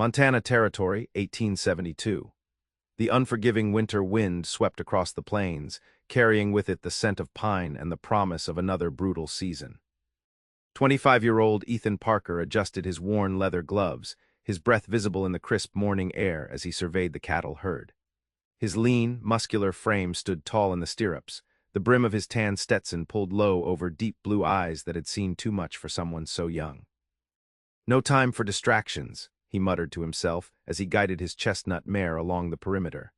Montana Territory, 1872. The unforgiving winter wind swept across the plains, carrying with it the scent of pine and the promise of another brutal season. 25-year-old Ethan Parker adjusted his worn leather gloves, his breath visible in the crisp morning air as he surveyed the cattle herd. His lean, muscular frame stood tall in the stirrups, the brim of his tan Stetson pulled low over deep blue eyes that had seen too much for someone so young. "No time for distractions," he muttered to himself as he guided his chestnut mare along the perimeter.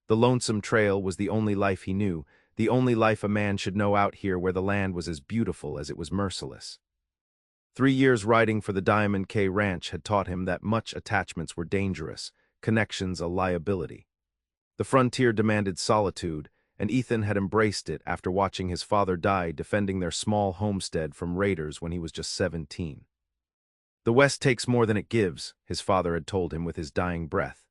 The lonesome trail was the only life he knew, the only life a man should know out here where the land was as beautiful as it was merciless. 3 years riding for the Diamond K Ranch had taught him that much attachments were dangerous, connections a liability. The frontier demanded solitude, and Ethan had embraced it after watching his father die defending their small homestead from raiders when he was just 17. "The West takes more than it gives," his father had told him with his dying breath.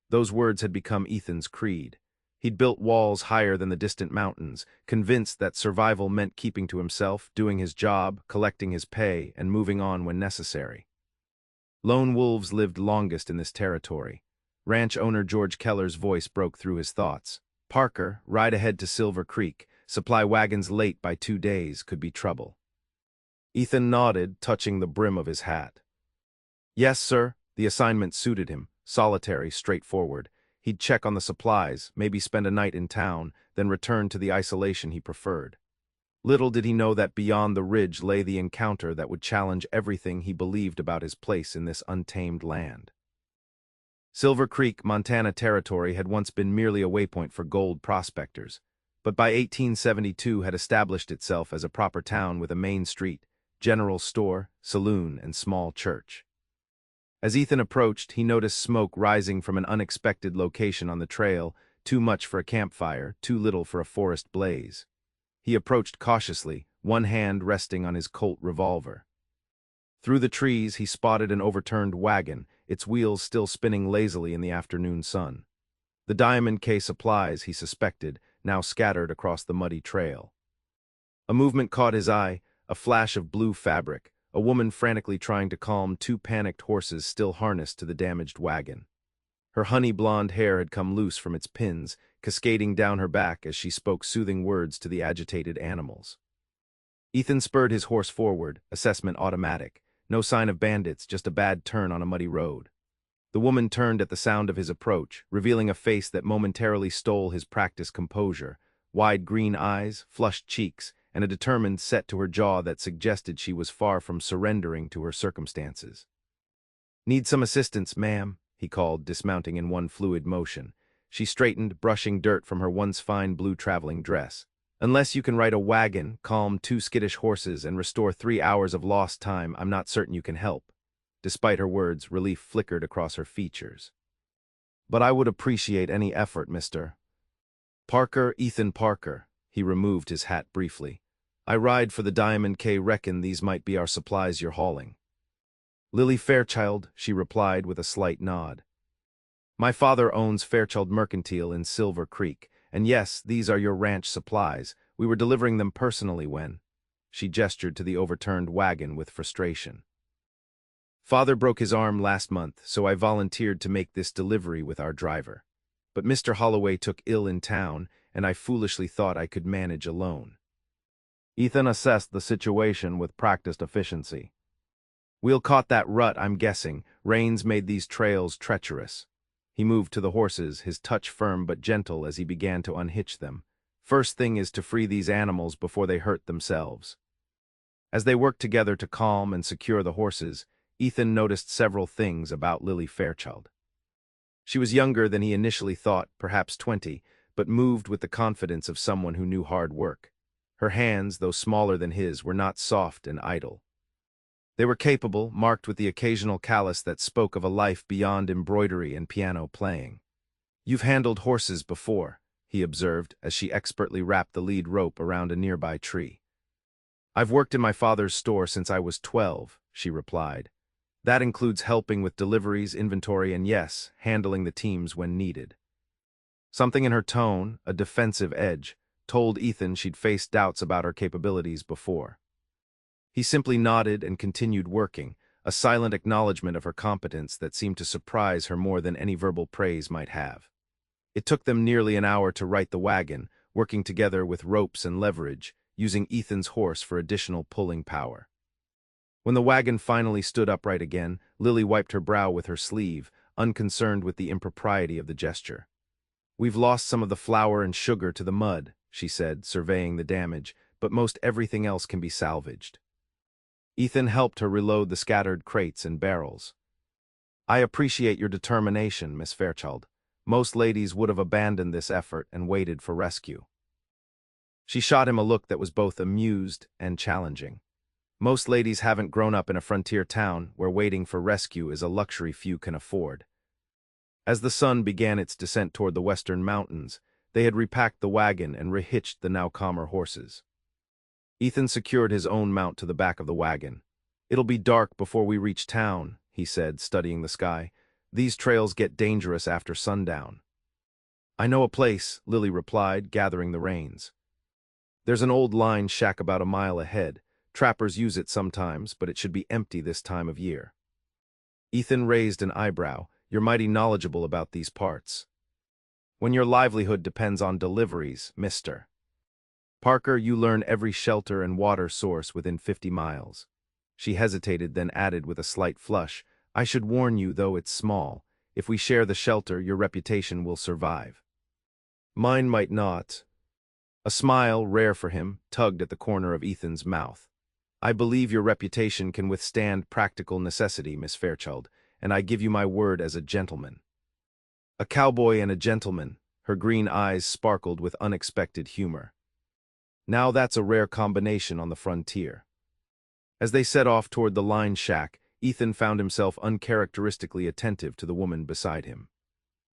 Those words had become Ethan's creed. He'd built walls higher than the distant mountains, convinced that survival meant keeping to himself, doing his job, collecting his pay, and moving on when necessary. Lone wolves lived longest in this territory. Ranch owner George Keller's voice broke through his thoughts. "Parker, ride ahead to Silver Creek. Supply wagons late by 2 days could be trouble." Ethan nodded, touching the brim of his hat. "Yes, sir." The assignment suited him, solitary, straightforward. He'd check on the supplies, maybe spend a night in town, then return to the isolation he preferred. Little did he know that beyond the ridge lay the encounter that would challenge everything he believed about his place in this untamed land. Silver Creek, Montana Territory had once been merely a waypoint for gold prospectors, but by 1872 had established itself as a proper town with a main street, general store, saloon, and small church. As Ethan approached, he noticed smoke rising from an unexpected location on the trail, too much for a campfire, too little for a forest blaze. He approached cautiously, one hand resting on his Colt revolver. Through the trees, he spotted an overturned wagon, its wheels still spinning lazily in the afternoon sun. The Diamond K supplies, he suspected, now scattered across the muddy trail. A movement caught his eye, a flash of blue fabric, a woman frantically trying to calm 2 panicked horses still harnessed to the damaged wagon. Her honey-blonde hair had come loose from its pins, cascading down her back as she spoke soothing words to the agitated animals. Ethan spurred his horse forward, assessment automatic. No sign of bandits, just a bad turn on a muddy road. The woman turned at the sound of his approach, revealing a face that momentarily stole his practiced composure, wide green eyes, flushed cheeks, and a determined set to her jaw that suggested she was far from surrendering to her circumstances. "Need some assistance, ma'am," he called, dismounting in one fluid motion. She straightened, brushing dirt from her once fine blue traveling dress. "Unless you can ride a wagon, calm 2 skittish horses, and restore 3 hours of lost time, I'm not certain you can help." Despite her words, relief flickered across her features. "But I would appreciate any effort, Mr. Parker, Ethan Parker." He removed his hat briefly. "I ride for the Diamond K. Reckon these might be our supplies you're hauling." "Lily Fairchild," she replied with a slight nod. "My father owns Fairchild Mercantile in Silver Creek, and yes, these are your ranch supplies. We were delivering them personally when—" She gestured to the overturned wagon with frustration. "Father broke his arm last month, so I volunteered to make this delivery with our driver. But Mr. Holloway took ill in town, and I foolishly thought I could manage alone." Ethan assessed the situation with practiced efficiency. "We'll caught that rut, I'm guessing. Rains made these trails treacherous." He moved to the horses, his touch firm but gentle as he began to unhitch them. "First thing is to free these animals before they hurt themselves." As they worked together to calm and secure the horses, Ethan noticed several things about Lily Fairchild. She was younger than he initially thought, perhaps 20, but moved with the confidence of someone who knew hard work. Her hands, though smaller than his, were not soft and idle. They were capable, marked with the occasional callus that spoke of a life beyond embroidery and piano playing. "You've handled horses before," he observed as she expertly wrapped the lead rope around a nearby tree. "I've worked in my father's store since I was 12, she replied. "That includes helping with deliveries, inventory, and yes, handling the teams when needed." Something in her tone, a defensive edge, told Ethan she'd faced doubts about her capabilities before. He simply nodded and continued working, a silent acknowledgement of her competence that seemed to surprise her more than any verbal praise might have. It took them nearly an hour to right the wagon, working together with ropes and leverage, using Ethan's horse for additional pulling power. When the wagon finally stood upright again, Lily wiped her brow with her sleeve, unconcerned with the impropriety of the gesture. "We've lost some of the flour and sugar to the mud," she said, surveying the damage, "but most everything else can be salvaged." Ethan helped her reload the scattered crates and barrels. "I appreciate your determination, Miss Fairchild. Most ladies would have abandoned this effort and waited for rescue." She shot him a look that was both amused and challenging. Most ladies haven't grown up in a frontier town where waiting for rescue is a luxury few can afford. As the sun began its descent toward the western mountains, they had repacked the wagon and rehitched the now calmer horses. Ethan secured his own mount to the back of the wagon. "It'll be dark before we reach town," he said, studying the sky. "These trails get dangerous after sundown." "I know a place," Lily replied, gathering the reins. "There's an old line shack about a mile ahead. Trappers use it sometimes, but it should be empty this time of year." Ethan raised an eyebrow. "You're mighty knowledgeable about these parts." "When your livelihood depends on deliveries, mister. Parker, you learn every shelter and water source within 50 miles. She hesitated, then added with a slight flush, "I should warn you, though it's small. If we share the shelter, your reputation will survive." "Mine might not." A smile, rare for him, tugged at the corner of Ethan's mouth. "I believe your reputation can withstand practical necessity, Miss Fairchild, and I give you my word as a gentleman." "A cowboy and a gentleman," her green eyes sparkled with unexpected humor. "Now that's a rare combination on the frontier." As they set off toward the line shack, Ethan found himself uncharacteristically attentive to the woman beside him.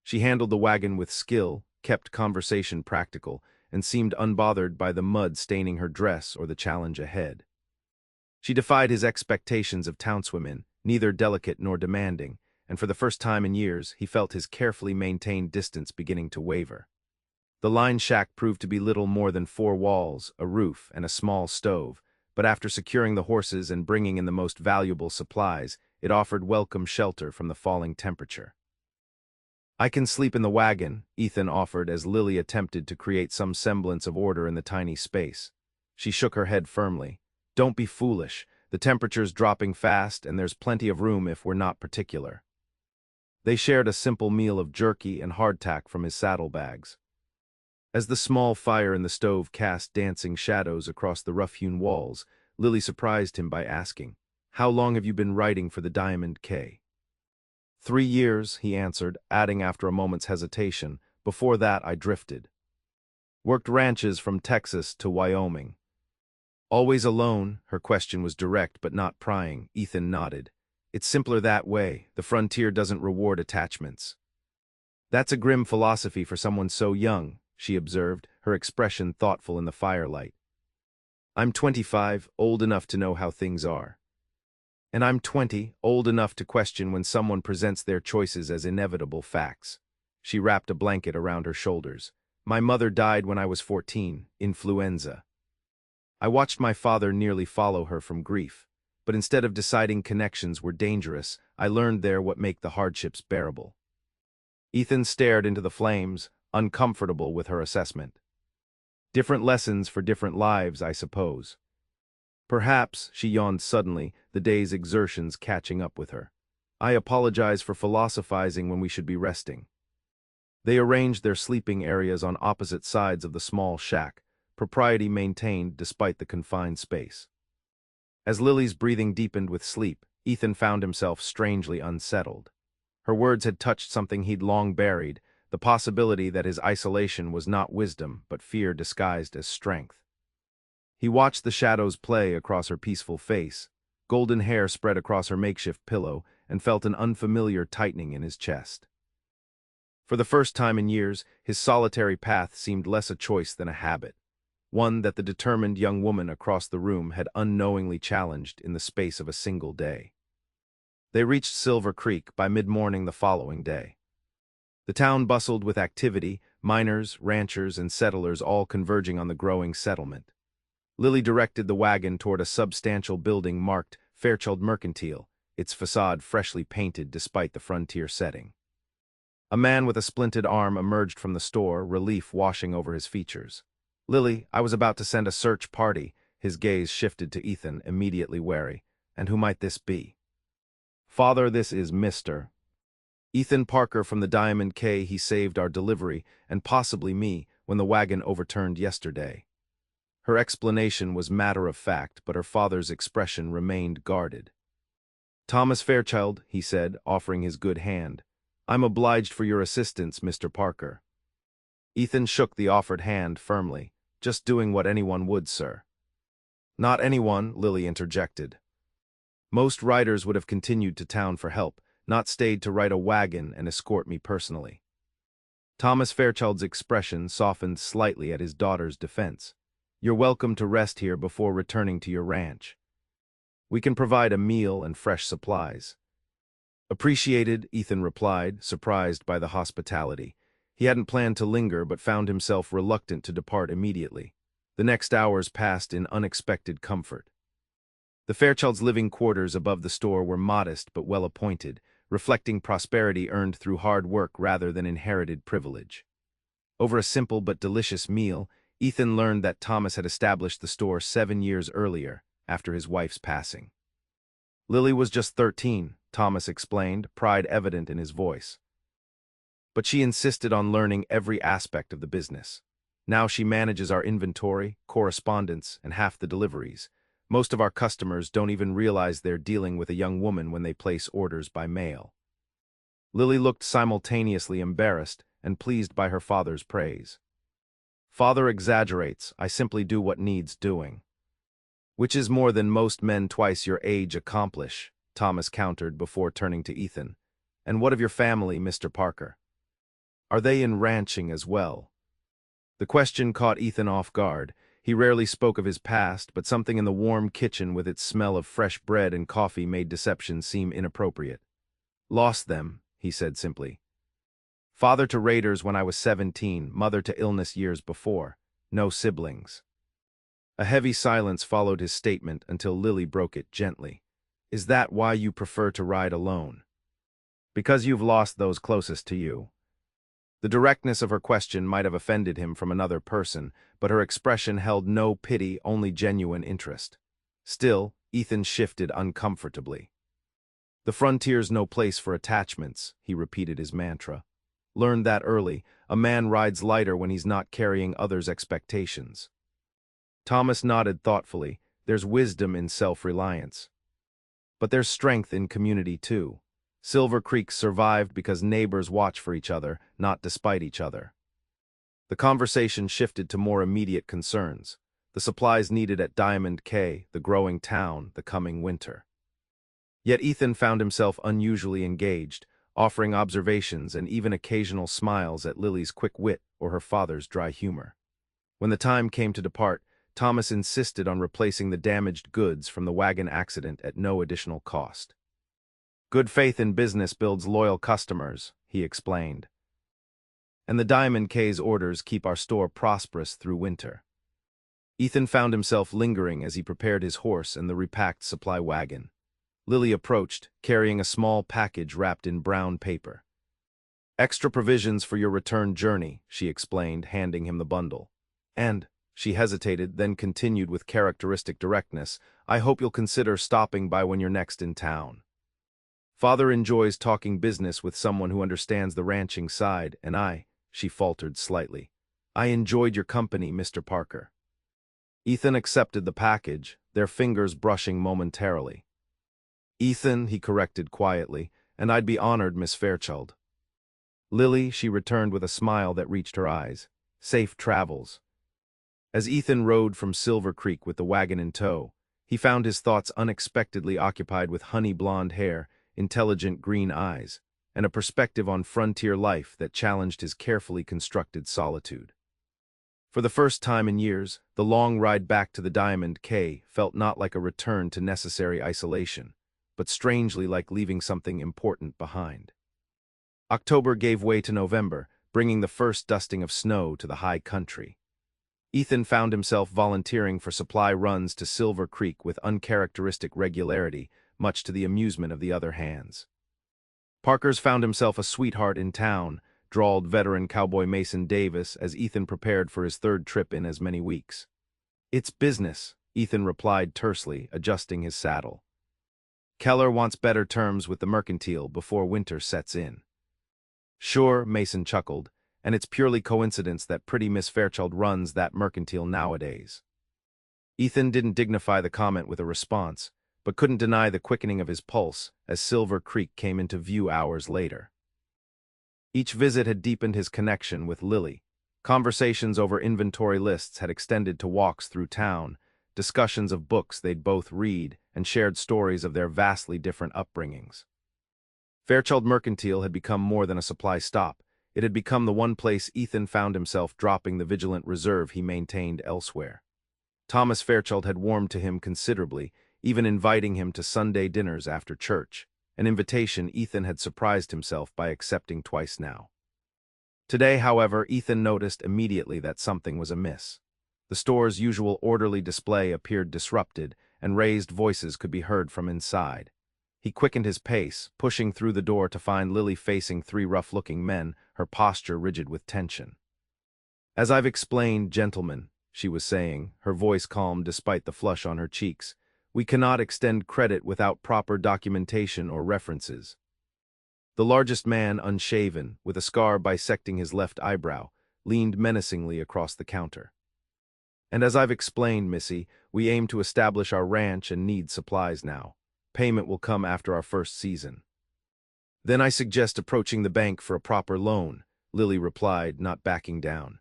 She handled the wagon with skill, kept conversation practical, and seemed unbothered by the mud staining her dress or the challenge ahead. She defied his expectations of townswomen, neither delicate nor demanding, and for the first time in years he felt his carefully maintained distance beginning to waver. The line shack proved to be little more than 4 walls, a roof, and a small stove, but after securing the horses and bringing in the most valuable supplies, it offered welcome shelter from the falling temperature. "I can sleep in the wagon," Ethan offered as Lily attempted to create some semblance of order in the tiny space. She shook her head firmly. "Don't be foolish. The temperature's dropping fast, and there's plenty of room if we're not particular." They shared a simple meal of jerky and hardtack from his saddlebags. As the small fire in the stove cast dancing shadows across the rough-hewn walls, Lily surprised him by asking, "How long have you been writing for the Diamond K?" 3 years, he answered, adding after a moment's hesitation, "Before that I drifted. Worked ranches from Texas to Wyoming." "Always alone?" Her question was direct but not prying. Ethan nodded. "It's simpler that way. The frontier doesn't reward attachments." "That's a grim philosophy for someone so young," she observed, her expression thoughtful in the firelight. "I'm 25, old enough to know how things are." "And I'm 20, old enough to question when someone presents their choices as inevitable facts." She wrapped a blanket around her shoulders. "My mother died when I was 14, influenza. I watched my father nearly follow her from grief, but instead of deciding connections were dangerous, I learned there what make the hardships bearable." Ethan stared into the flames, uncomfortable with her assessment. "Different lessons for different lives, I suppose." "Perhaps," she yawned suddenly, the day's exertions catching up with her. "I apologize for philosophizing when we should be resting." They arranged their sleeping areas on opposite sides of the small shack, propriety maintained despite the confined space. As Lily's breathing deepened with sleep, Ethan found himself strangely unsettled. Her words had touched something he'd long buried, the possibility that his isolation was not wisdom but fear disguised as strength. He watched the shadows play across her peaceful face, golden hair spread across her makeshift pillow, and felt an unfamiliar tightening in his chest. For the first time in years, his solitary path seemed less a choice than a habit, one that the determined young woman across the room had unknowingly challenged in the space of a single day. They reached Silver Creek by mid-morning the following day. The town bustled with activity, miners, ranchers, and settlers all converging on the growing settlement. Lily directed the wagon toward a substantial building marked Fairchild Mercantile, its facade freshly painted despite the frontier setting. A man with a splinted arm emerged from the store, relief washing over his features. "Lily, I was about to send a search party." His gaze shifted to Ethan, immediately wary. "And who might this be?" "Father, this is Mr. Ethan Parker from the Diamond K. He saved our delivery, and possibly me, when the wagon overturned yesterday." Her explanation was matter of fact, but her father's expression remained guarded. "Thomas Fairchild," he said, offering his good hand. "I'm obliged for your assistance, Mr. Parker." Ethan shook the offered hand firmly. "Just doing what anyone would, sir." "Not anyone," Lily interjected. "Most riders would have continued to town for help, not stayed to ride a wagon and escort me personally." Thomas Fairchild's expression softened slightly at his daughter's defense. "You're welcome to rest here before returning to your ranch. We can provide a meal and fresh supplies." "Appreciated," Ethan replied, surprised by the hospitality. He hadn't planned to linger but found himself reluctant to depart immediately. The next hours passed in unexpected comfort. The Fairchilds' living quarters above the store were modest but well-appointed, reflecting prosperity earned through hard work rather than inherited privilege. Over a simple but delicious meal, Ethan learned that Thomas had established the store 7 years earlier, after his wife's passing. Lily was just 13, Thomas explained, pride evident in his voice. But she insisted on learning every aspect of the business. Now she manages our inventory, correspondence, and half the deliveries. Most of our customers don't even realize they're dealing with a young woman when they place orders by mail. Lily looked simultaneously embarrassed and pleased by her father's praise. "Father exaggerates. I simply do what needs doing." "Which is more than most men twice your age accomplish," Thomas countered before turning to Ethan. "And what of your family, Mr. Parker? Are they in ranching as well?" The question caught Ethan off guard. He rarely spoke of his past, but something in the warm kitchen with its smell of fresh bread and coffee made deception seem inappropriate. "Lost them," he said simply. "Father to raiders when I was 17, mother to illness years before. No siblings." A heavy silence followed his statement until Lily broke it gently. "Is that why you prefer to ride alone?" "Because you've lost those closest to you." The directness of her question might have offended him from another person, but her expression held no pity, only genuine interest. Still, Ethan shifted uncomfortably. "The frontier's no place for attachments," he repeated his mantra. "Learned that early. A man rides lighter when he's not carrying others' expectations." Thomas nodded thoughtfully. "There's wisdom in self-reliance. But there's strength in community too. Silver Creek survived because neighbors watch for each other, not despite each other." The conversation shifted to more immediate concerns. The supplies needed at Diamond K, the growing town, the coming winter. Yet Ethan found himself unusually engaged, offering observations and even occasional smiles at Lily's quick wit or her father's dry humor. When the time came to depart, Thomas insisted on replacing the damaged goods from the wagon accident at no additional cost. "Good faith in business builds loyal customers," he explained. "And the Diamond K's orders keep our store prosperous through winter." Ethan found himself lingering as he prepared his horse and the repacked supply wagon. Lily approached, carrying a small package wrapped in brown paper. "Extra provisions for your return journey," she explained, handing him the bundle. "And," she hesitated, then continued with characteristic directness, "I hope you'll consider stopping by when you're next in town. Father enjoys talking business with someone who understands the ranching side, and she faltered slightly. I enjoyed your company, Mr. Parker." Ethan accepted the package, their fingers brushing momentarily. "Ethan," he corrected quietly, "and I'd be honored, Miss Fairchild." "Lily," she returned with a smile that reached her eyes. "Safe travels." As Ethan rode from Silver Creek with the wagon in tow, he found his thoughts unexpectedly occupied with honey-blonde hair, intelligent green eyes, and a perspective on frontier life that challenged his carefully constructed solitude. For the first time in years, the long ride back to the Diamond K felt not like a return to necessary isolation, but strangely like leaving something important behind. October gave way to November, bringing the first dusting of snow to the high country. Ethan found himself volunteering for supply runs to Silver Creek with uncharacteristic regularity, much to the amusement of the other hands. Parker's found himself a sweetheart in town, drawled veteran cowboy Mason Davis as Ethan prepared for his third trip in as many weeks. "It's business," Ethan replied tersely, adjusting his saddle. "Keller wants better terms with the mercantile before winter sets in." "Sure," Mason chuckled, "and it's purely coincidence that pretty Miss Fairchild runs that mercantile nowadays." Ethan didn't dignify the comment with a response, but couldn't deny the quickening of his pulse as Silver Creek came into view hours later. Each visit had deepened his connection with Lily. Conversations over inventory lists had extended to walks through town, discussions of books they'd both read, and shared stories of their vastly different upbringings. Fairchild Mercantile had become more than a supply stop. It had become the one place Ethan found himself dropping the vigilant reserve he maintained elsewhere. Thomas Fairchild had warmed to him considerably, even inviting him to Sunday dinners after church, an invitation Ethan had surprised himself by accepting twice now. Today, however, Ethan noticed immediately that something was amiss. The store's usual orderly display appeared disrupted, and raised voices could be heard from inside. He quickened his pace, pushing through the door to find Lily facing three rough-looking men, her posture rigid with tension. "As I've explained, gentlemen," she was saying, her voice calm despite the flush on her cheeks, "we cannot extend credit without proper documentation or references." The largest man, unshaven, with a scar bisecting his left eyebrow, leaned menacingly across the counter. "And as I've explained, Missy, we aim to establish our ranch and need supplies now. Payment will come after our first season." "Then I suggest approaching the bank for a proper loan," Lily replied, not backing down.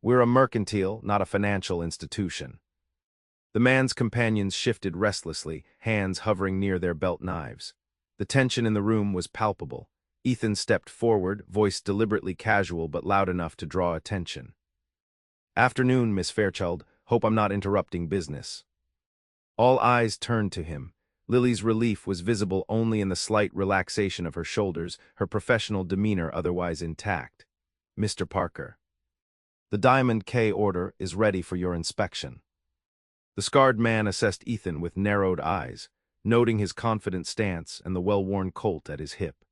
"We're a mercantile, not a financial institution." The man's companions shifted restlessly, hands hovering near their belt knives. The tension in the room was palpable. Ethan stepped forward, voice deliberately casual but loud enough to draw attention. "Afternoon, Miss Fairchild. Hope I'm not interrupting business." All eyes turned to him. Lily's relief was visible only in the slight relaxation of her shoulders, her professional demeanor otherwise intact. "Mr. Parker, the Diamond K order is ready for your inspection." The scarred man assessed Ethan with narrowed eyes, noting his confident stance and the well-worn Colt at his hip.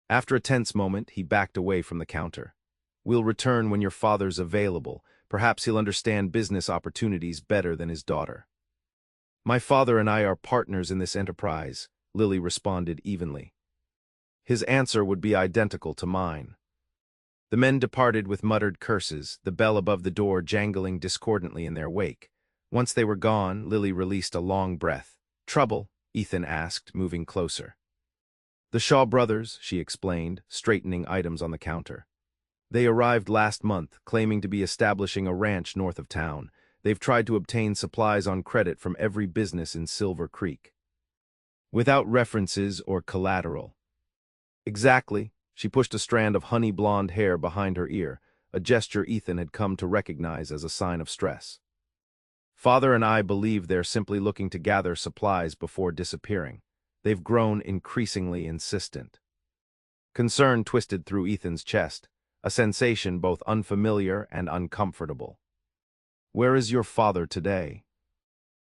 After a tense moment, he backed away from the counter. "We'll return when your father's available. Perhaps he'll understand business opportunities better than his daughter." "My father and I are partners in this enterprise," Lily responded evenly. His answer would be identical to mine. The men departed with muttered curses, the bell above the door jangling discordantly in their wake. Once they were gone, Lily released a long breath. "Trouble?" Ethan asked, moving closer. "The Shaw brothers," she explained, straightening items on the counter. "They arrived last month, claiming to be establishing a ranch north of town. They've tried to obtain supplies on credit from every business in Silver Creek, without references or collateral." "Exactly." She pushed a strand of honey-blonde hair behind her ear, a gesture Ethan had come to recognize as a sign of stress. "Father and I believe they're simply looking to gather supplies before disappearing. They've grown increasingly insistent." Concern twisted through Ethan's chest, a sensation both unfamiliar and uncomfortable. "Where is your father today?"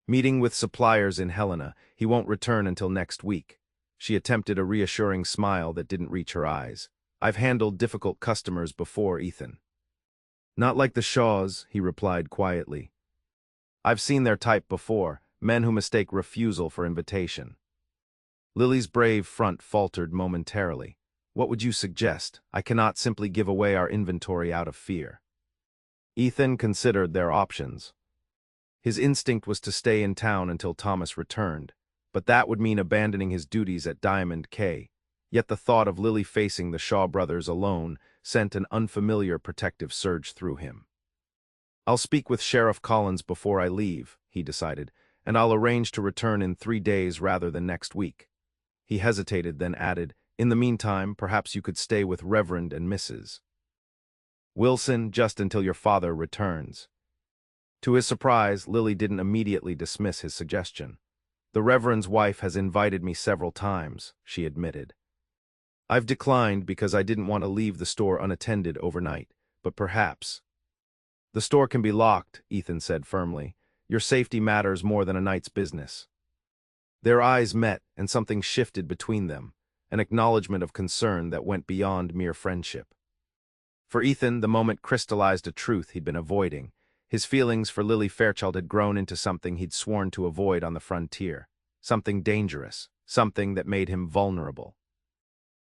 "Meeting with suppliers in Helena. He won't return until next week." She attempted a reassuring smile that didn't reach her eyes. "I've handled difficult customers before, Ethan." "Not like the Shaws," he replied quietly. "I've seen their type before, men who mistake refusal for invitation." Lily's brave front faltered momentarily. "What would you suggest? I cannot simply give away our inventory out of fear." Ethan considered their options. His instinct was to stay in town until Thomas returned, but that would mean abandoning his duties at Diamond K. Yet the thought of Lily facing the Shaw brothers alone sent an unfamiliar protective surge through him. "I'll speak with Sheriff Collins before I leave," he decided, "and I'll arrange to return in 3 days rather than next week." He hesitated, then added, "In the meantime, perhaps you could stay with Reverend and Mrs. Wilson just until your father returns." To his surprise, Lily didn't immediately dismiss his suggestion. "The Reverend's wife has invited me several times," she admitted. "I've declined because I didn't want to leave the store unattended overnight, but perhaps—" "The store can be locked," Ethan said firmly. "Your safety matters more than a night's business." Their eyes met, and something shifted between them, an acknowledgement of concern that went beyond mere friendship. For Ethan, the moment crystallized a truth he'd been avoiding. His feelings for Lily Fairchild had grown into something he'd sworn to avoid on the frontier, something dangerous, something that made him vulnerable.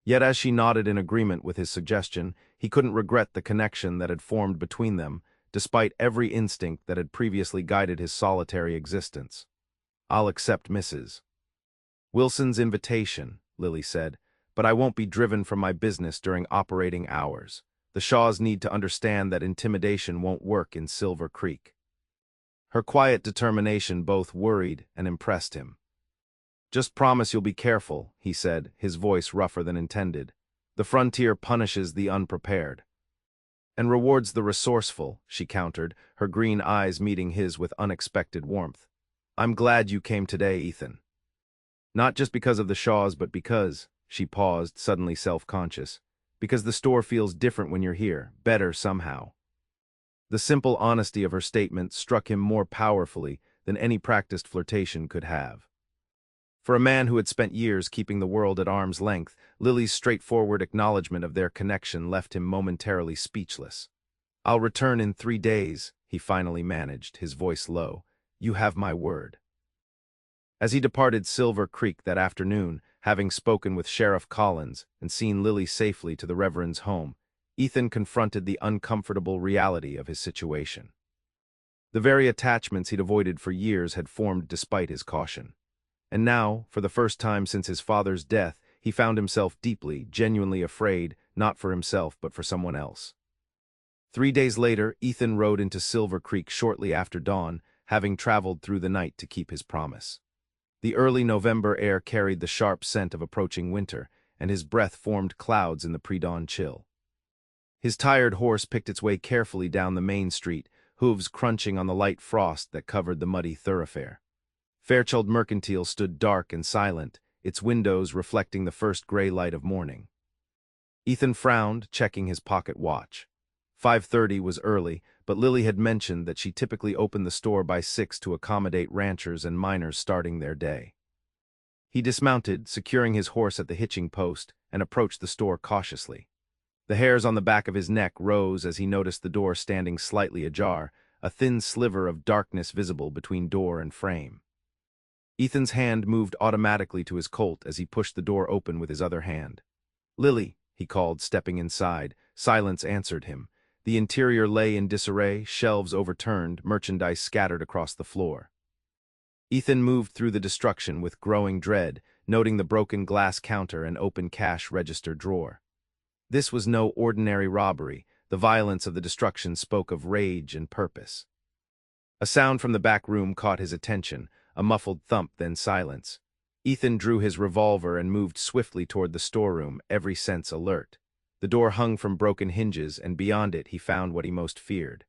Yet as she nodded in agreement with his suggestion, he couldn't regret the connection that had formed between them, despite every instinct that had previously guided his solitary existence. "I'll accept Mrs. Wilson's invitation," Lily said, "but I won't be driven from my business during operating hours. The Shaws need to understand that intimidation won't work in Silver Creek." Her quiet determination both worried and impressed him. "Just promise you'll be careful," he said, his voice rougher than intended. "The frontier punishes the unprepared." "And rewards the resourceful," she countered, her green eyes meeting his with unexpected warmth. "I'm glad you came today, Ethan. Not just because of the Shaws, but because," she paused, suddenly self-conscious, "because the store feels different when you're here, better somehow." The simple honesty of her statement struck him more powerfully than any practiced flirtation could have. For a man who had spent years keeping the world at arm's length, Lily's straightforward acknowledgement of their connection left him momentarily speechless. "I'll return in 3 days," he finally managed, his voice low. "You have my word." As he departed Silver Creek that afternoon, having spoken with Sheriff Collins and seen Lily safely to the Reverend's home, Ethan confronted the uncomfortable reality of his situation. The very attachments he'd avoided for years had formed despite his caution. And now, for the first time since his father's death, he found himself deeply, genuinely afraid, not for himself but for someone else. 3 days later, Ethan rode into Silver Creek shortly after dawn, having traveled through the night to keep his promise. The early November air carried the sharp scent of approaching winter, and his breath formed clouds in the pre-dawn chill. His tired horse picked its way carefully down the main street, hooves crunching on the light frost that covered the muddy thoroughfare. Fairchild Mercantile stood dark and silent, its windows reflecting the first gray light of morning. Ethan frowned, checking his pocket watch. 5:30 was early, but Lily had mentioned that she typically opened the store by 6 to accommodate ranchers and miners starting their day. He dismounted, securing his horse at the hitching post, and approached the store cautiously. The hairs on the back of his neck rose as he noticed the door standing slightly ajar, a thin sliver of darkness visible between door and frame. Ethan's hand moved automatically to his Colt as he pushed the door open with his other hand. "Lily," he called, stepping inside. Silence answered him. The interior lay in disarray, shelves overturned, merchandise scattered across the floor. Ethan moved through the destruction with growing dread, noting the broken glass counter and open cash register drawer. This was no ordinary robbery. The violence of the destruction spoke of rage and purpose. A sound from the back room caught his attention, a muffled thump, then silence. Ethan drew his revolver and moved swiftly toward the storeroom, every sense alert. The door hung from broken hinges, and beyond it he found what he most feared.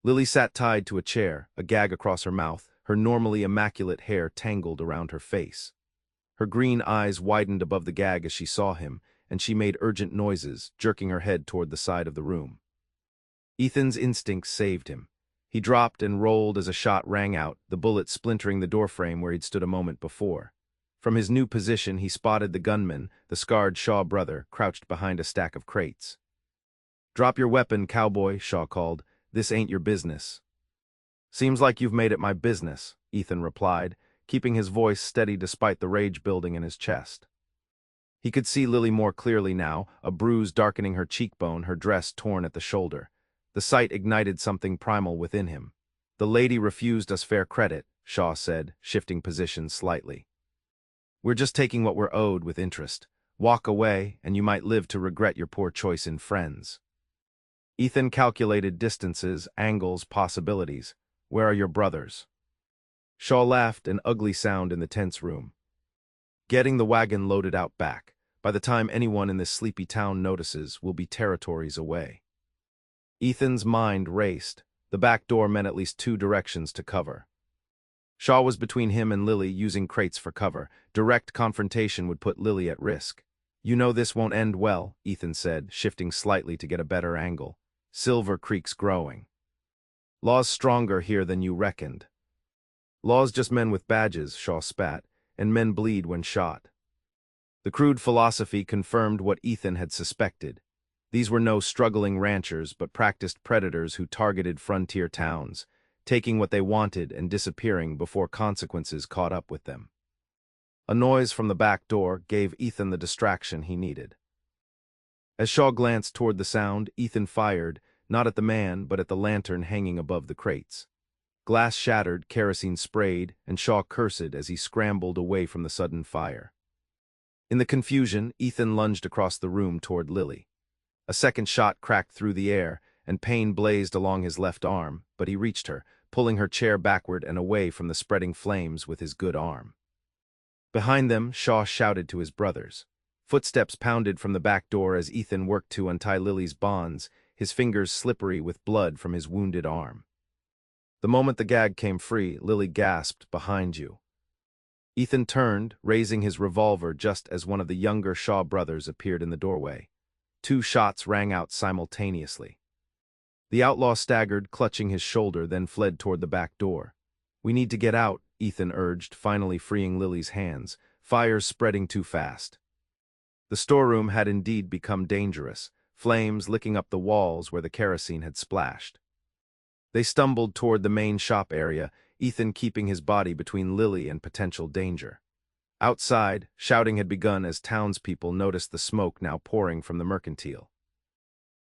Lily sat tied to a chair, a gag across her mouth, her normally immaculate hair tangled around her face. Her green eyes widened above the gag as she saw him, and she made urgent noises, jerking her head toward the side of the room. Ethan's instincts saved him. He dropped and rolled as a shot rang out, the bullet splintering the doorframe where he'd stood a moment before. From his new position, he spotted the gunman, the scarred Shaw brother, crouched behind a stack of crates. "Drop your weapon, Cowboy," Shaw called. "This ain't your business." "Seems like you've made it my business," Ethan replied, keeping his voice steady despite the rage building in his chest. He could see Lily more clearly now, a bruise darkening her cheekbone, her dress torn at the shoulder. The sight ignited something primal within him. "The lady refused us fair credit," Shaw said, shifting positions slightly. "We're just taking what we're owed with interest. Walk away, and you might live to regret your poor choice in friends." Ethan calculated distances, angles, possibilities. "Where are your brothers?" Shaw laughed, an ugly sound in the tense room. "Getting the wagon loaded out back. By the time anyone in this sleepy town notices, we'll be territories away." Ethan's mind raced. The back door meant at least 2 directions to cover. Shaw was between him and Lily, using crates for cover. Direct confrontation would put Lily at risk. "You know this won't end well," Ethan said, shifting slightly to get a better angle. "Silver Creek's growing. Law's stronger here than you reckoned." Law's just men with badges, Shaw spat, and men bleed when shot. The crude philosophy confirmed what Ethan had suspected. These were no struggling ranchers, but practiced predators who targeted frontier towns, taking what they wanted and disappearing before consequences caught up with them. A noise from the back door gave Ethan the distraction he needed. As Shaw glanced toward the sound, Ethan fired, not at the man, but at the lantern hanging above the crates. Glass shattered, kerosene sprayed, and Shaw cursed as he scrambled away from the sudden fire. In the confusion, Ethan lunged across the room toward Lily. A second shot cracked through the air, and pain blazed along his left arm, but he reached her, pulling her chair backward and away from the spreading flames with his good arm. Behind them, Shaw shouted to his brothers. Footsteps pounded from the back door as Ethan worked to untie Lily's bonds, his fingers slippery with blood from his wounded arm. The moment the gag came free, Lily gasped, "Behind you." Ethan turned, raising his revolver just as one of the younger Shaw brothers appeared in the doorway. Two shots rang out simultaneously. The outlaw staggered, clutching his shoulder, then fled toward the back door. "We need to get out," Ethan urged, finally freeing Lily's hands. Fires spreading too fast. The storeroom had indeed become dangerous, flames licking up the walls where the kerosene had splashed. They stumbled toward the main shop area, Ethan keeping his body between Lily and potential danger. Outside, shouting had begun as townspeople noticed the smoke now pouring from the mercantile.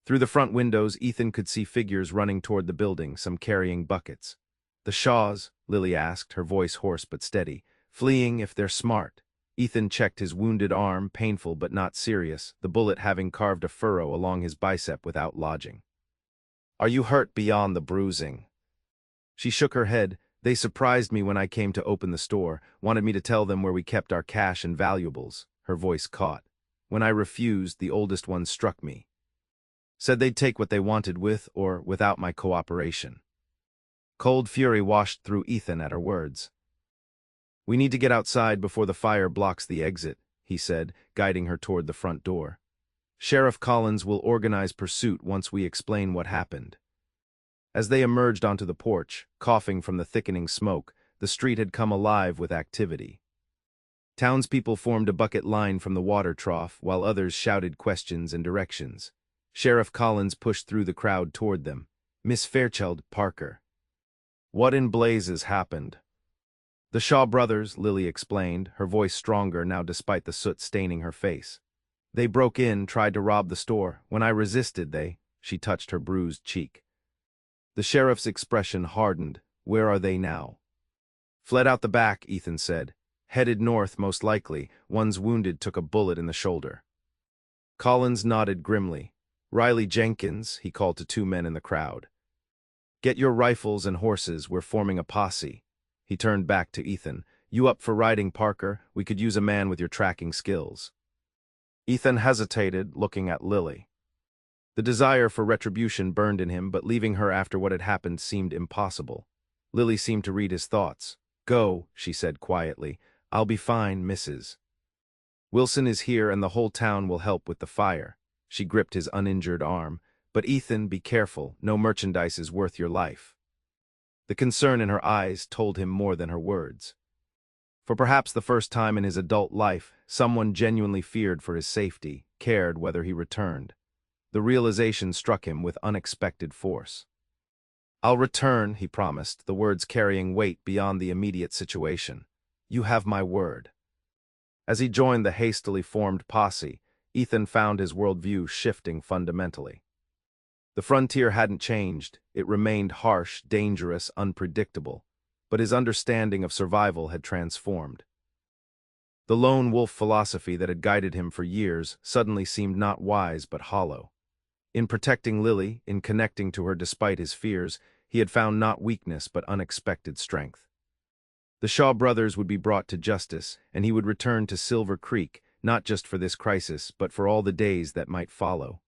Through the front windows, Ethan could see figures running toward the building, some carrying buckets. "The Shaws?" Lily asked, her voice hoarse but steady. "Fleeing if they're smart." Ethan checked his wounded arm, painful but not serious, the bullet having carved a furrow along his bicep without lodging. "Are you hurt beyond the bruising?" She shook her head. "They surprised me when I came to open the store, wanted me to tell them where we kept our cash and valuables." Her voice caught. "When I refused, the oldest one struck me. Said they'd take what they wanted with or without my cooperation." Cold fury washed through Ethan at her words. "We need to get outside before the fire blocks the exit," he said, guiding her toward the front door. "Sheriff Collins will organize pursuit once we explain what happened." As they emerged onto the porch, coughing from the thickening smoke, the street had come alive with activity. Townspeople formed a bucket line from the water trough, while others shouted questions and directions. Sheriff Collins pushed through the crowd toward them. "Miss Fairchild, Parker." "What in blazes happened?" "The Shaw brothers," Lily explained, her voice stronger now despite the soot staining her face. "They broke in, tried to rob the store. When I resisted, she touched her bruised cheek. The sheriff's expression hardened. "Where are they now?" "Fled out the back," Ethan said. "Headed north, most likely. One's wounded, took a bullet in the shoulder." Collins nodded grimly. "Riley Jenkins," he called to two men in the crowd. "Get your rifles and horses, we're forming a posse." He turned back to Ethan. "You up for riding, Parker? We could use a man with your tracking skills." Ethan hesitated, looking at Lily. The desire for retribution burned in him, but leaving her after what had happened seemed impossible. Lily seemed to read his thoughts. "Go," she said quietly. "I'll be fine, Mrs. Wilson is here and the whole town will help with the fire." She gripped his uninjured arm. "But Ethan, be careful. No merchandise is worth your life." The concern in her eyes told him more than her words. For perhaps the first time in his adult life, someone genuinely feared for his safety, cared whether he returned. The realization struck him with unexpected force. "I'll return," he promised, the words carrying weight beyond the immediate situation. "You have my word." As he joined the hastily formed posse, Ethan found his worldview shifting fundamentally. The frontier hadn't changed. It remained harsh, dangerous, unpredictable, but his understanding of survival had transformed. The lone wolf philosophy that had guided him for years suddenly seemed not wise but hollow. In protecting Lily, in connecting to her despite his fears, he had found not weakness but unexpected strength. The Shaw brothers would be brought to justice, and he would return to Silver Creek, not just for this crisis, but for all the days that might follow.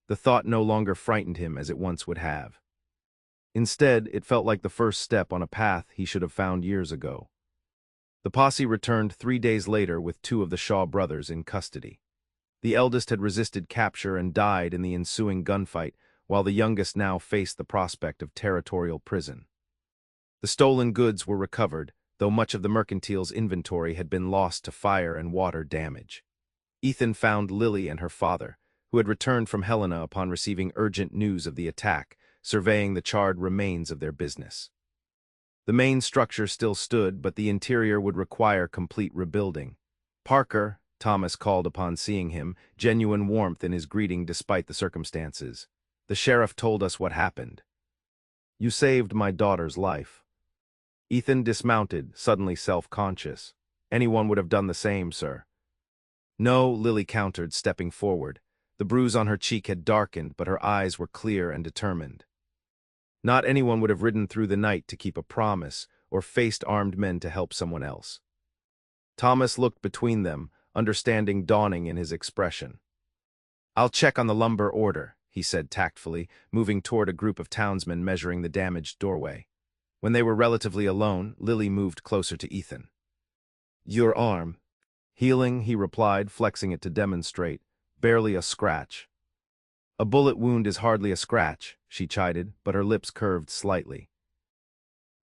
The thought no longer frightened him as it once would have. Instead, it felt like the first step on a path he should have found years ago. The posse returned 3 days later with two of the Shaw brothers in custody. The eldest had resisted capture and died in the ensuing gunfight, while the youngest now faced the prospect of territorial prison. The stolen goods were recovered, though much of the mercantile's inventory had been lost to fire and water damage. Ethan found Lily and her father, who had returned from Helena upon receiving urgent news of the attack, surveying the charred remains of their business. The main structure still stood, but the interior would require complete rebuilding. "Parker," Thomas called upon seeing him, genuine warmth in his greeting despite the circumstances. "The sheriff told us what happened. You saved my daughter's life." Ethan dismounted, suddenly self-conscious. "Anyone would have done the same, sir." "No," Lily countered, stepping forward. The bruise on her cheek had darkened, but her eyes were clear and determined. "Not anyone would have ridden through the night to keep a promise, or faced armed men to help someone else." Thomas looked between them, understanding dawning in his expression. "I'll check on the lumber order," he said tactfully, moving toward a group of townsmen measuring the damaged doorway. When they were relatively alone, Lily moved closer to Ethan. "Your arm." "Healing," he replied, flexing it to demonstrate. "Barely a scratch." "A bullet wound is hardly a scratch," she chided, but her lips curved slightly.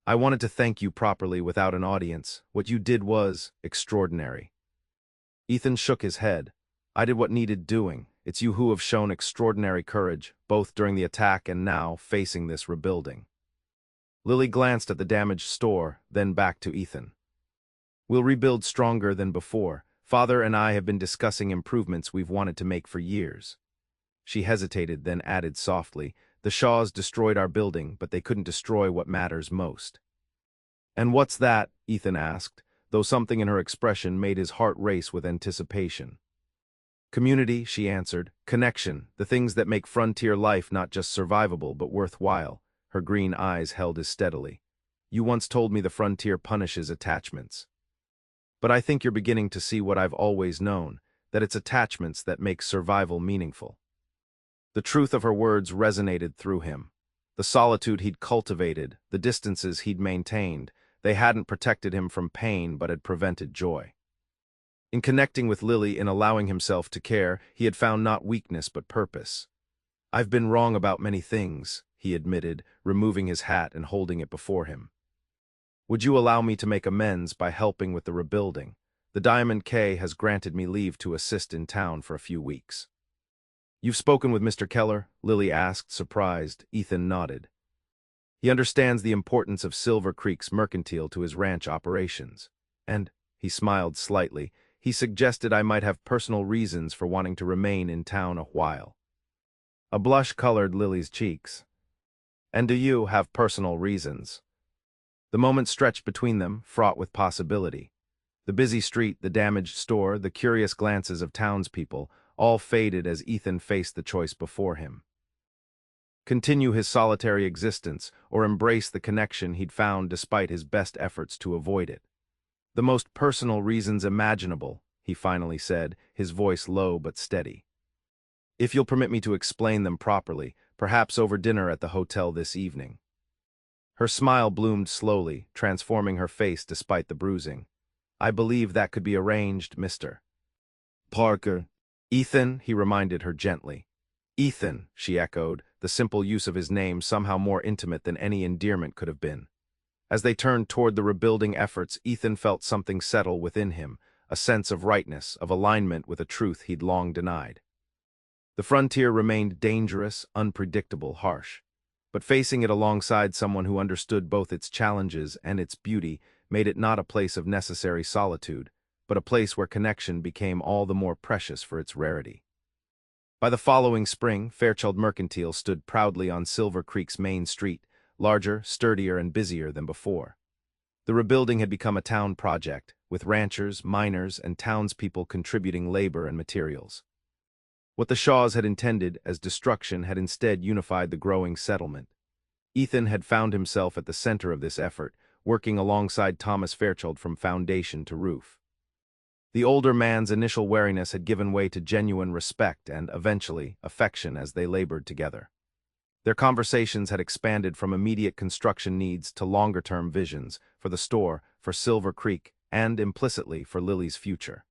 "I wanted to thank you properly without an audience. What you did was extraordinary." Ethan shook his head. "I did what needed doing. It's you who have shown extraordinary courage, both during the attack and now, facing this rebuilding." Lily glanced at the damaged store, then back to Ethan. "We'll rebuild stronger than before. Father and I have been discussing improvements we've wanted to make for years." She hesitated, then added softly, "The Shaws destroyed our building, but they couldn't destroy what matters most." "And what's that?" Ethan asked, though something in her expression made his heart race with anticipation. "Community," she answered. "Connection, the things that make frontier life not just survivable but worthwhile." Her green eyes held as steadily. "You once told me the frontier punishes attachments. But I think you're beginning to see what I've always known, that it's attachments that make survival meaningful." The truth of her words resonated through him. The solitude he'd cultivated, the distances he'd maintained, they hadn't protected him from pain but had prevented joy. In connecting with Lily, in allowing himself to care, he had found not weakness but purpose. "I've been wrong about many things," he admitted, removing his hat and holding it before him. "Would you allow me to make amends by helping with the rebuilding? The Diamond K has granted me leave to assist in town for a few weeks." "You've spoken with Mr. Keller?" Lily asked, surprised. Ethan nodded. "He understands the importance of Silver Creek's mercantile to his ranch operations. And," he smiled slightly, "he suggested I might have personal reasons for wanting to remain in town a while." A blush colored Lily's cheeks. "And do you have personal reasons?" The moment stretched between them, fraught with possibility. The busy street, the damaged store, the curious glances of townspeople, all faded as Ethan faced the choice before him. Continue his solitary existence, or embrace the connection he'd found despite his best efforts to avoid it. "The most personal reasons imaginable," he finally said, his voice low but steady. "If you'll permit me to explain them properly, perhaps over dinner at the hotel this evening." Her smile bloomed slowly, transforming her face despite the bruising. "I believe that could be arranged, Mr. Parker." "Ethan," he reminded her gently. "Ethan," she echoed, the simple use of his name somehow more intimate than any endearment could have been. As they turned toward the rebuilding efforts, Ethan felt something settle within him, a sense of rightness, of alignment with a truth he'd long denied. The frontier remained dangerous, unpredictable, harsh. But facing it alongside someone who understood both its challenges and its beauty made it not a place of necessary solitude, but a place where connection became all the more precious for its rarity. By the following spring, Fairchild Mercantile stood proudly on Silver Creek's main street, larger, sturdier, and busier than before. The rebuilding had become a town project, with ranchers, miners, and townspeople contributing labor and materials. What the Shaws had intended as destruction had instead unified the growing settlement. Ethan had found himself at the center of this effort, working alongside Thomas Fairchild from foundation to roof. The older man's initial wariness had given way to genuine respect and, eventually, affection as they labored together. Their conversations had expanded from immediate construction needs to longer-term visions for the store, for Silver Creek, and, implicitly, for Lily's future.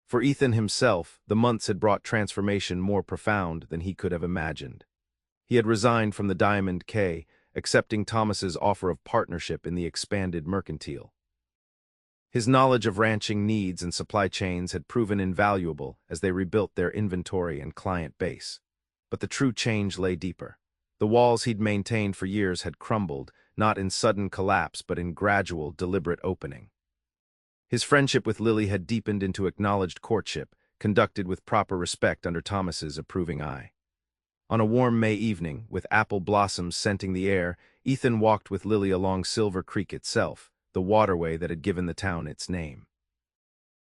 For Ethan himself, the months had brought transformation more profound than he could have imagined. He had resigned from the Diamond K, accepting Thomas's offer of partnership in the expanded mercantile. His knowledge of ranching needs and supply chains had proven invaluable as they rebuilt their inventory and client base. But the true change lay deeper. The walls he'd maintained for years had crumbled, not in sudden collapse but in gradual, deliberate opening. His friendship with Lily had deepened into acknowledged courtship, conducted with proper respect under Thomas's approving eye. On a warm May evening, with apple blossoms scenting the air, Ethan walked with Lily along Silver Creek itself, the waterway that had given the town its name.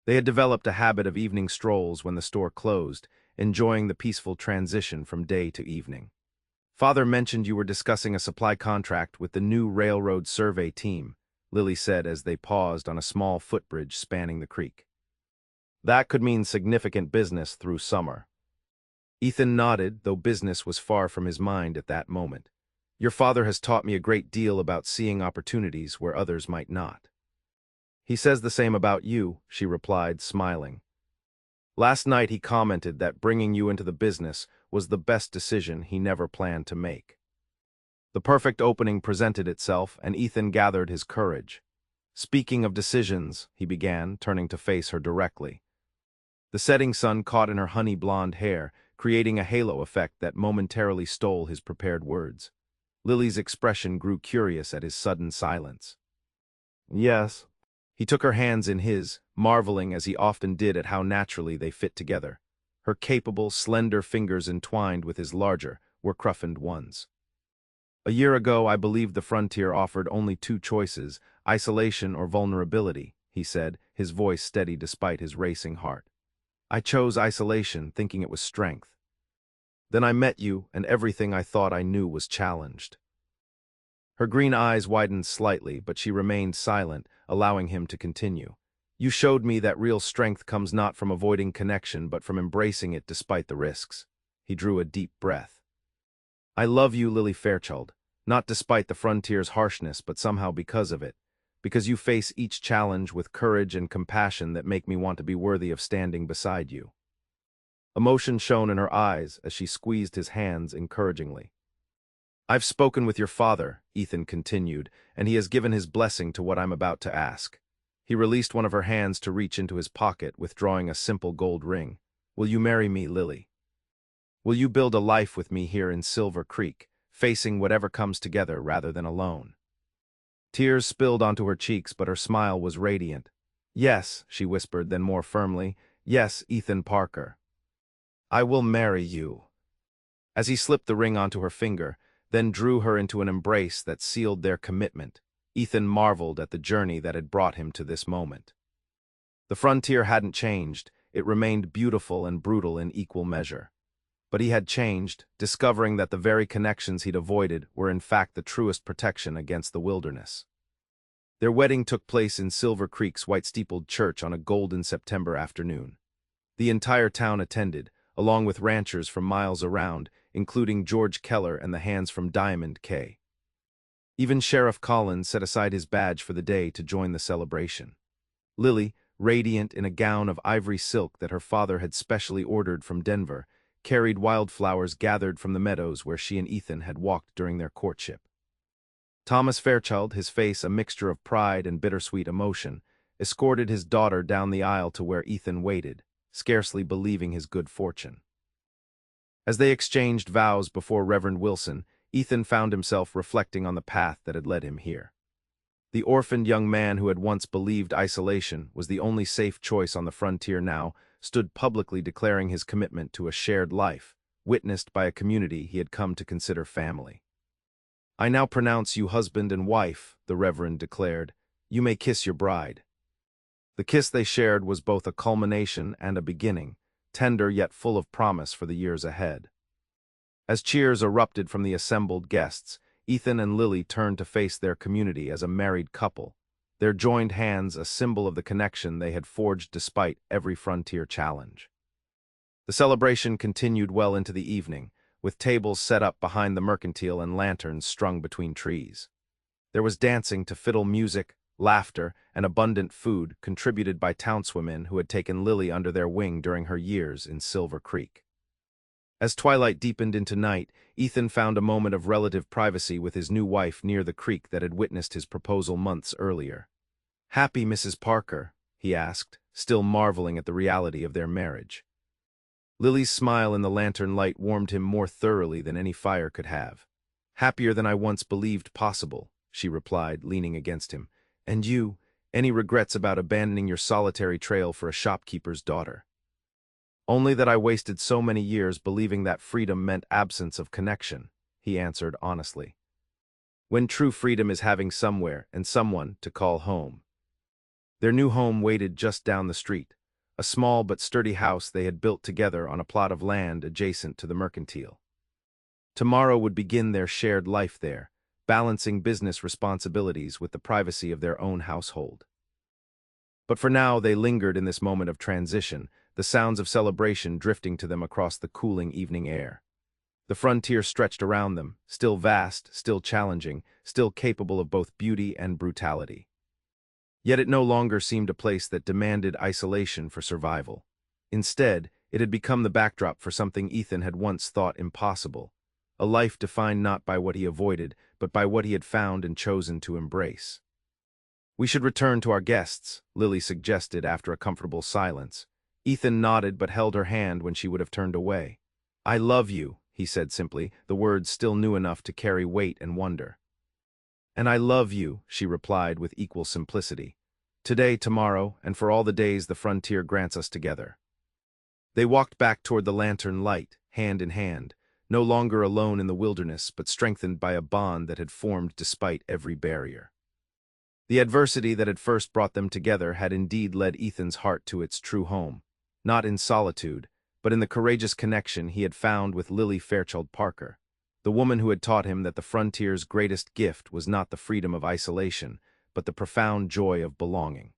They had developed a habit of evening strolls when the store closed, enjoying the peaceful transition from day to evening. "Father mentioned you were discussing a supply contract with the new railroad survey team," Lily said as they paused on a small footbridge spanning the creek. "That could mean significant business through summer." Ethan nodded, though business was far from his mind at that moment. "Your father has taught me a great deal about seeing opportunities where others might not." "He says the same about you," she replied, smiling. "Last night he commented that bringing you into the business was the best decision he never planned to make." The perfect opening presented itself, and Ethan gathered his courage. "Speaking of decisions," he began, turning to face her directly. The setting sun caught in her honey blonde hair, creating a halo effect that momentarily stole his prepared words. Lily's expression grew curious at his sudden silence. "Yes." He took her hands in his, marveling as he often did at how naturally they fit together. Her capable, slender fingers entwined with his larger, were roughened ones. "A year ago I believed the frontier offered only two choices, isolation or vulnerability," he said, his voice steady despite his racing heart. "I chose isolation, thinking it was strength. Then I met you, and everything I thought I knew was challenged." Her green eyes widened slightly, but she remained silent, allowing him to continue. "You showed me that real strength comes not from avoiding connection but from embracing it despite the risks." He drew a deep breath. "I love you, Lily Fairchild, not despite the frontier's harshness but somehow because of it, because you face each challenge with courage and compassion that make me want to be worthy of standing beside you." Emotion shone in her eyes as she squeezed his hands encouragingly. "I've spoken with your father," Ethan continued, "and he has given his blessing to what I'm about to ask." He released one of her hands to reach into his pocket, withdrawing a simple gold ring. "Will you marry me, Lily? Will you build a life with me here in Silver Creek, facing whatever comes together rather than alone?" Tears spilled onto her cheeks, but her smile was radiant. "Yes," she whispered, then more firmly, "Yes, Ethan Parker. I will marry you." As he slipped the ring onto her finger, then drew her into an embrace that sealed their commitment, Ethan marveled at the journey that had brought him to this moment. The frontier hadn't changed, it remained beautiful and brutal in equal measure. But he had changed, discovering that the very connections he'd avoided were in fact the truest protection against the wilderness. Their wedding took place in Silver Creek's white-steepled church on a golden September afternoon. The entire town attended, along with ranchers from miles around, including George Keller and the hands from Diamond K. Even Sheriff Collins set aside his badge for the day to join the celebration. Lily, radiant in a gown of ivory silk that her father had specially ordered from Denver, carried wildflowers gathered from the meadows where she and Ethan had walked during their courtship. Thomas Fairchild, his face a mixture of pride and bittersweet emotion, escorted his daughter down the aisle to where Ethan waited, scarcely believing his good fortune. As they exchanged vows before Reverend Wilson, Ethan found himself reflecting on the path that had led him here. The orphaned young man who had once believed isolation was the only safe choice on the frontier now stood publicly declaring his commitment to a shared life, witnessed by a community he had come to consider family. "I now pronounce you husband and wife," the Reverend declared. "You may kiss your bride." The kiss they shared was both a culmination and a beginning, tender yet full of promise for the years ahead. As cheers erupted from the assembled guests, Ethan and Lily turned to face their community as a married couple, their joined hands a symbol of the connection they had forged despite every frontier challenge. The celebration continued well into the evening, with tables set up behind the mercantile and lanterns strung between trees. There was dancing to fiddle music, laughter, and abundant food contributed by townswomen who had taken Lily under their wing during her years in Silver Creek. As twilight deepened into night, Ethan found a moment of relative privacy with his new wife near the creek that had witnessed his proposal months earlier. "Happy Mrs. Parker?" he asked, still marveling at the reality of their marriage. Lily's smile in the lantern light warmed him more thoroughly than any fire could have. "Happier than I once believed possible," she replied, leaning against him. "And you, any regrets about abandoning your solitary trail for a shopkeeper's daughter?" "Only that I wasted so many years believing that freedom meant absence of connection," he answered honestly. "When true freedom is having somewhere and someone to call home." Their new home waited just down the street, a small but sturdy house they had built together on a plot of land adjacent to the mercantile. Tomorrow would begin their shared life there, balancing business responsibilities with the privacy of their own household. But for now they lingered in this moment of transition, the sounds of celebration drifting to them across the cooling evening air. The frontier stretched around them, still vast, still challenging, still capable of both beauty and brutality. Yet it no longer seemed a place that demanded isolation for survival. Instead, it had become the backdrop for something Ethan had once thought impossible, a life defined not by what he avoided, but by what he had found and chosen to embrace. "We should return to our guests," Lily suggested after a comfortable silence. Ethan nodded but held her hand when she would have turned away. "I love you," he said simply, the words still new enough to carry weight and wonder. "And I love you," she replied with equal simplicity. "Today, tomorrow, and for all the days the frontier grants us together." They walked back toward the lantern light, hand in hand, no longer alone in the wilderness but strengthened by a bond that had formed despite every barrier. The adversity that had first brought them together had indeed led Ethan's heart to its true home, not in solitude, but in the courageous connection he had found with Lily Fairchild Parker, the woman who had taught him that the frontier's greatest gift was not the freedom of isolation, but the profound joy of belonging.